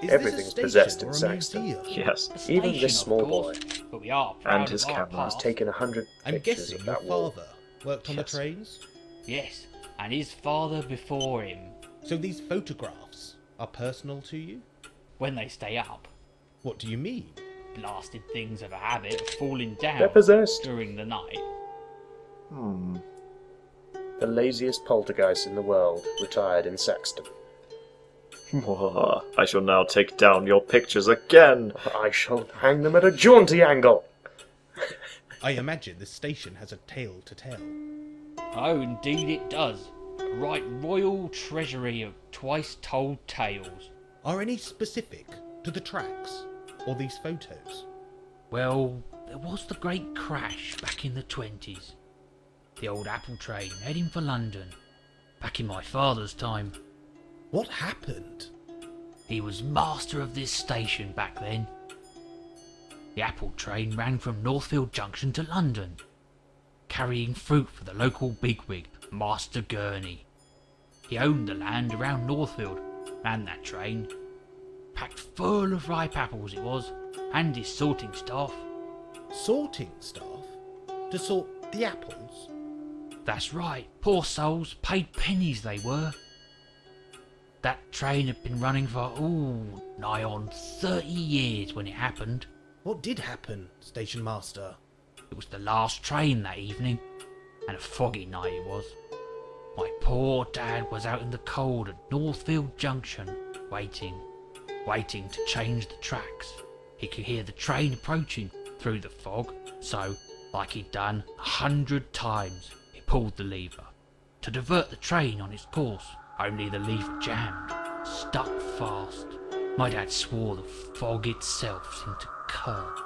Is Everything's this a station possessed in or a Saxton. museum? Yes. A Even station, this of small course, boy. but we are proud And his of our camera. He's past. taken 100 I'm pictures guessing of your that wall. father worked on the Yes. trains? Yes, and his father before him. So these photographs are personal to you? When they stay up, What do you mean? blasted things have a habit of falling down They're possessed. during the night. The laziest poltergeist in the world, retired in Saxton. I shall now take down your pictures again. I shall hang them at a jaunty angle. I imagine this station has a tale to tell. Oh, indeed it does. A right royal treasury of twice-told tales. Are any specific to the tracks or these photos? Well, there was the great crash back in the 20s. The old apple train heading for London. Back in my father's time. What happened? He was master of this station back then. The apple train ran from Northfield Junction to London, carrying fruit for the local bigwig, Master Gurney. He owned the land around Northfield, ran that train. Packed full of ripe apples it was, and his sorting staff. Sorting staff? To sort the apples? That's right, poor souls, paid pennies they were. That train had been running for, nigh on 30 years when it happened. What did happen, station master? It was the last train that evening, and a foggy night it was. My poor dad was out in the cold at Northfield Junction, waiting to change the tracks. He could hear the train approaching through the fog, so, like he'd done 100 times, he pulled the lever to divert the train on its course. Only the lever jammed, stuck fast. My dad swore the fog itself seemed to curve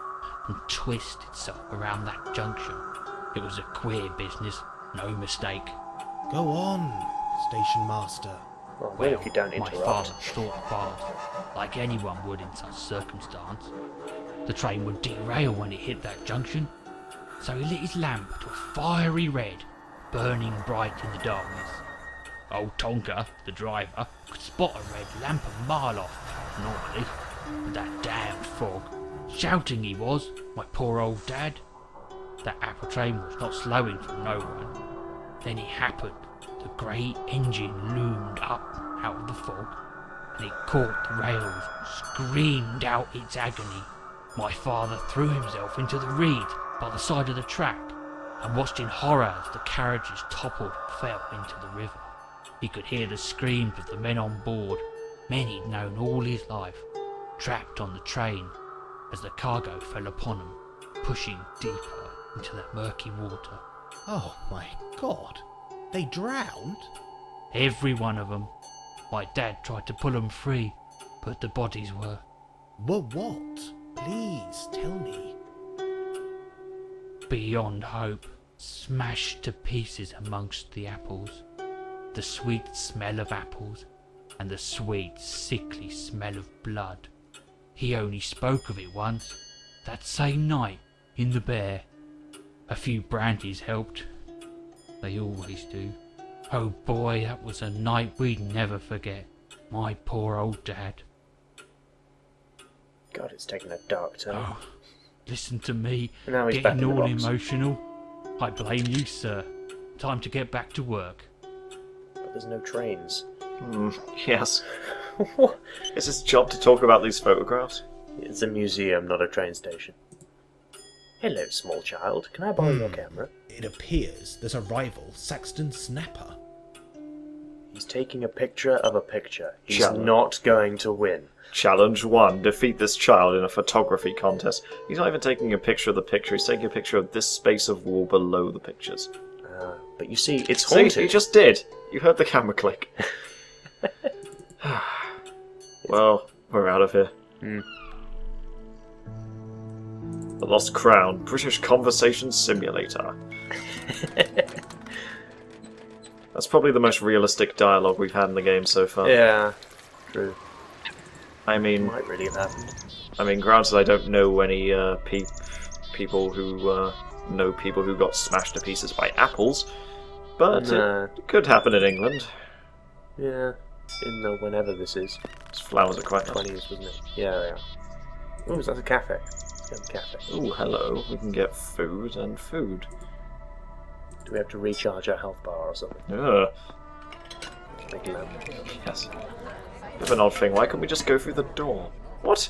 and twist itself around that junction. It was a queer business, no mistake. Go on, station master. Well, if you don't my interrupt. father thought fast, like anyone would in such circumstance. The train would derail when it hit that junction, so he lit his lamp to a fiery red, burning bright in the darkness. Old Tonka, the driver, could spot a red lamp a mile off, normally, with that damned fog. Shouting he was, my poor old dad. That apple train was not slowing for no one. Then it happened. The great engine loomed up out of the fog, and it caught the rails, screamed out its agony. My father threw himself into the reed by the side of the track, and watched in horror as the carriages toppled and fell into the river. He could hear the screams of the men on board, men he'd known all his life, trapped on the train as the cargo fell upon them, pushing deeper into that murky water. Oh my god. They drowned? Every one of them. My dad tried to pull them free, but the bodies were Were what? Please tell me. beyond hope, smashed to pieces amongst the apples. The sweet smell of apples, and the sweet, sickly smell of blood. He only spoke of it once, that same night, in the Bear. A few brandies helped. They always do. Oh boy, that was a night we'd never forget. My poor old dad. God, it's taken a dark turn. Oh, listen to me, Now he's back getting in the all box. emotional. I blame you, sir. Time to get back to work. But there's no trains. Yes. What? It's his job to talk about these photographs. It's a museum, not a train station. Hello, small child. Can I borrow your camera? It appears there's a rival Saxton snapper. He's taking a picture of a picture. He's Challenge. not going to win. Challenge 1. Defeat this child in a photography contest. He's not even taking a picture of the picture, he's taking a picture of this space of wall below the pictures. But you see, it's See, haunted. he just did. You heard the camera click. Well, we're out of here. The Lost Crown, British Conversation Simulator. That's probably the most realistic dialogue we've had in the game so far. Yeah, true. I mean, Might really have happened. Granted, I don't know any people who know people who got smashed to pieces by apples, but Nah. it could happen in England. Yeah. in the whenever this is. These flowers are quite nice. 20s, wasn't it? Yeah, they are. Ooh, that's a cafe. Let's go to the cafe. Ooh, hello. We can get food and food. Do we have to recharge our health bar or something? Ugh. Big lamp. Yes. Bit of an odd thing. Why can't we just go through the door? What?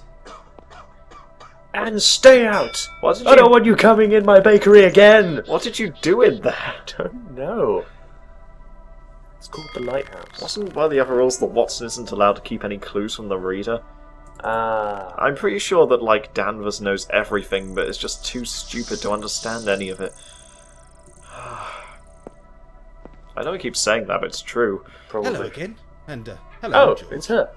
And stay out! What did I don't want you coming in my bakery again! What did you do in there? I don't know. It's called the lighthouse. Wasn't one of the other rules that Watson isn't allowed to keep any clues from the reader? Ah. I'm pretty sure that, like, Danvers knows everything, but is just too stupid to understand any of it. I know I keep saying that, but it's true. Probably. Hello again. And, hello, Oh, George. it's her.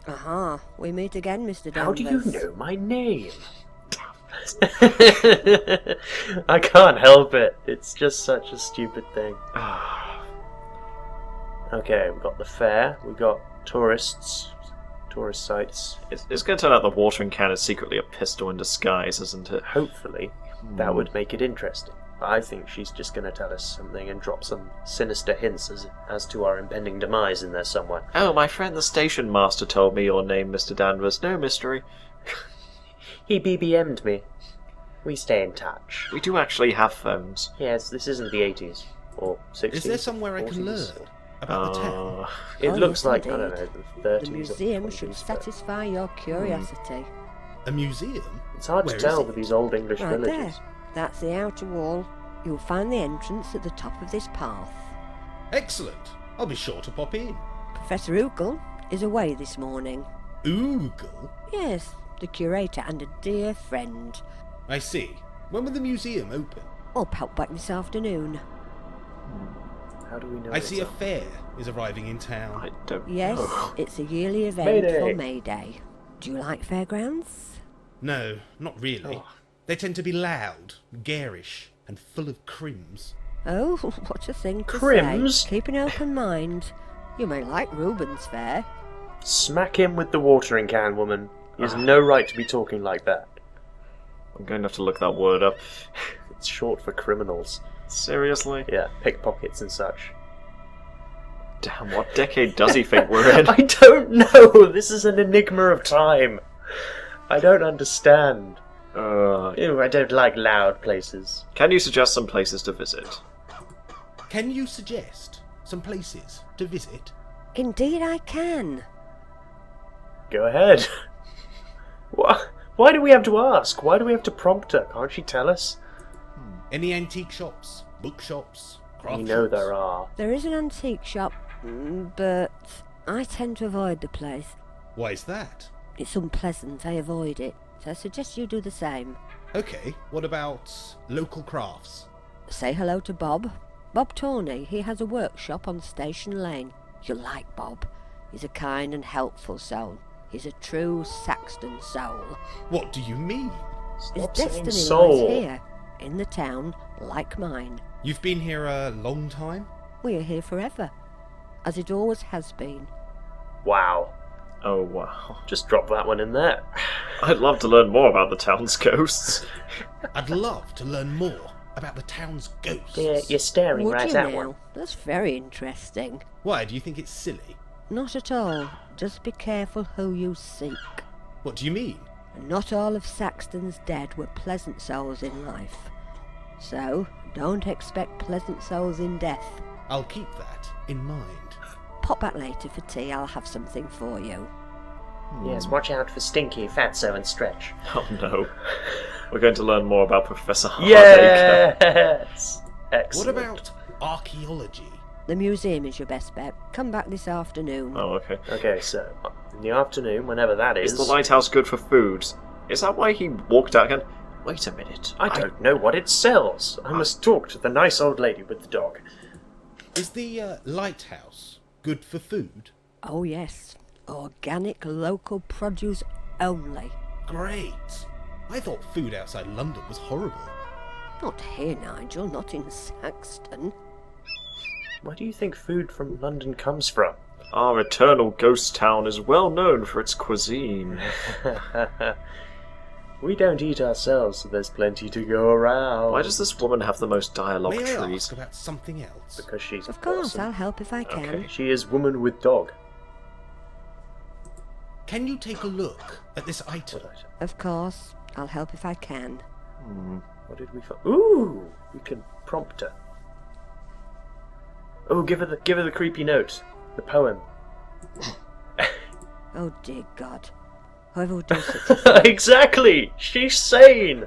Aha, we meet again, Mr. Danvers. How do you know my name? I can't help it. It's just such a stupid thing. Okay, we've got the fair, we've got tourist sites. It's going to turn out the watering can is secretly a pistol in disguise, isn't it? Hopefully, that would make it interesting. But I think she's just going to tell us something and drop some sinister hints as to our impending demise in there somewhere. Oh, my friend the station master told me your name, Mr. Danvers. No mystery. He BBM'd me. We stay in touch. We do actually have phones. Yes, this isn't the 80s or 60s. Is there somewhere I can 40s. learn about the town? It Oh, looks yes, like, I indeed. don't know, the 30s The or museum 20s, should but satisfy your curiosity. A museum? It's hard Where to is tell it? with these old English Right there. villages. That's the outer wall. You'll find the entrance at the top of this path. Excellent. I'll be sure to pop in. Professor Oogle is away this morning. Oogle? Yes, the curator and a dear friend. I see. When will the museum open? I'll pop back this afternoon. How do we know I it's see a up? fair is arriving in town. I don't Yes, know. it's a yearly event Mayday. for May Day. Do you like fairgrounds? No, not really. Oh. They tend to be loud, garish, and full of crims. Oh, what a thing to Crims? say. Keep an open mind. You may like Reuben's fair. Smack him with the watering can, woman. He has no right to be talking like that. I'm going to have to look that word up. It's short for criminals. Seriously? Yeah, pickpockets and such. Damn, what decade does he think we're in? I don't know! This is an enigma of time. I don't understand. Ew, I don't like loud places. Can you suggest some places to visit? Can you suggest some places to visit? Indeed I can. Go ahead. Why do we have to ask? Why do we have to prompt her? Can't she tell us? Any antique shops, bookshops, craft We know shops? there are. There is an antique shop, but I tend to avoid the place. Why is that? It's unpleasant, I avoid it. So I suggest you do the same. Okay, what about local crafts? Say hello to Bob. Bob Tawney. He has a workshop on Station Lane. You'll like Bob. He's a kind and helpful soul. He's a true Saxton soul. What do you mean? His Stop saying destiny soul. lies here, in the town, like mine. You've been here a long time? We are here forever, as it always has been. Wow. Oh, wow. Just drop that one in there. I'd love to learn more about the town's ghosts. I'd love to learn more about the town's ghosts. Yeah, you're staring Would right you at now? one. That's very interesting. Why, do you think it's silly? Not at all. Just be careful who you seek. What do you mean? Not all of Saxton's dead were pleasant souls in life. So, don't expect pleasant souls in death. I'll keep that in mind. Pop back later for tea, I'll have something for you. Yes, watch out for Stinky, Fatso, and Stretch. Oh no. We're going to learn more about Professor Hardacre. Yes! Excellent. What about archaeology? The museum is your best bet. Come back this afternoon. Oh, okay. Okay, so, in the afternoon, whenever that is... Is the lighthouse good for food? Is that why he walked out again? Wait a minute. I don't know what it sells. I must talk to the nice old lady with the dog. Is the lighthouse good for food? Oh yes. Organic local produce only. Great! I thought food outside London was horrible. Not here, Nigel, not in Saxton. Where do you think food from London comes from? Our eternal ghost town is well known for its cuisine. We don't eat ourselves, so there's plenty to go around. Why does this woman have the most dialogue May I trees? ask about something else? Because she's Of course, awesome. I'll help if I can. Okay. She is woman with dog. Can you take a look at this item? What item? Of course, I'll help if I can. What did we find? Ooh! We can prompt her. Oh, give her the creepy note. The poem. Oh dear God. Whoever would do such a thing. Exactly! She's sane!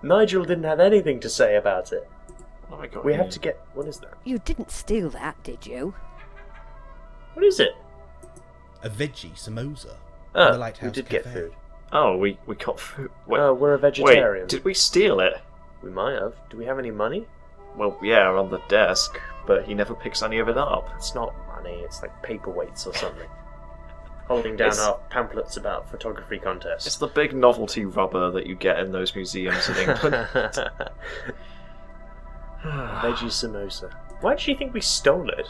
Nigel didn't have anything to say about it. Oh my god. We have to get... What is that? You didn't steal that, did you? What is it? A veggie samosa. Oh, the we Lighthouse did get Cafe. food. Oh, we got food. Wait, Oh, we're a vegetarian. wait, did we steal it? We might have. Do we have any money? Well, yeah, on the desk, but he never picks any of it up. It's not money, it's like paperweights or something. Holding down It's- our pamphlets about photography It's contests. the big novelty rubber that you get in those museums in England. Veggie samosa. Why did she think we stole it?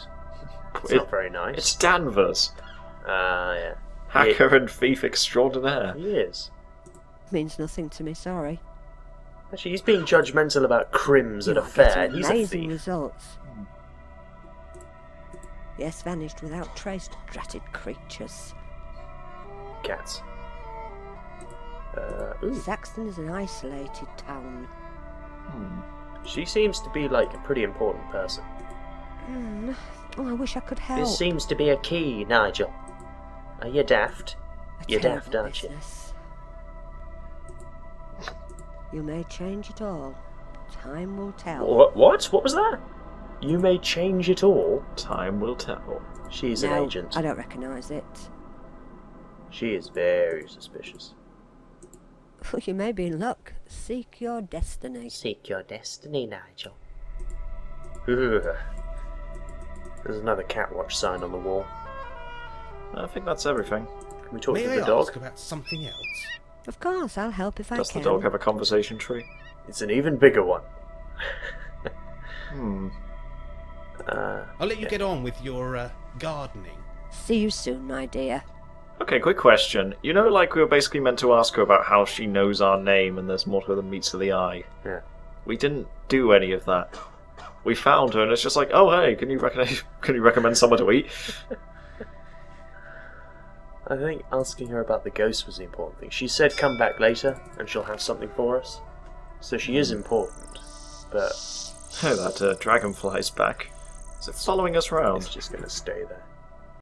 It's not very nice. It's Danvers, Yeah. hacker and thief extraordinaire. He is. Means nothing to me, sorry. Actually, he's being judgmental about crims at You a are fair. getting He's a amazing thief. results. Yes, vanished without trace, dratted creatures. Cats. Ooh. Saxton is an isolated town. She seems to be like a pretty important person. Oh, I wish I could help. This seems to be a key, Nigel. Are you daft? A You're terrible daft, aren't you? business. You may change it all. Time will tell. What? What was that? You may change it all. Time will tell. She's No, an agent. I don't recognise it. She is very suspicious. You may be in luck. Seek your destiny. Seek your destiny, Nigel. Ugh. There's another catwatch sign on the wall. I think that's everything. Can we talk May to I the dog? ask about something else? Of course, I'll help if I Does can. the dog have a conversation tree? It's an even bigger one. I'll let you get on with your gardening. See you soon, my dear. Okay, quick question. You know, like, we were basically meant to ask her about how she knows our name and there's more to her than meets to the eye. Yeah. We didn't do any of that. We found her and it's just like, oh hey, can you recommend somewhere to eat? I think asking her about the ghost was the important thing. She said come back later and she'll have something for us. So she is important. But Oh, that dragonfly's back. Is it following us round? it's just going to stay there.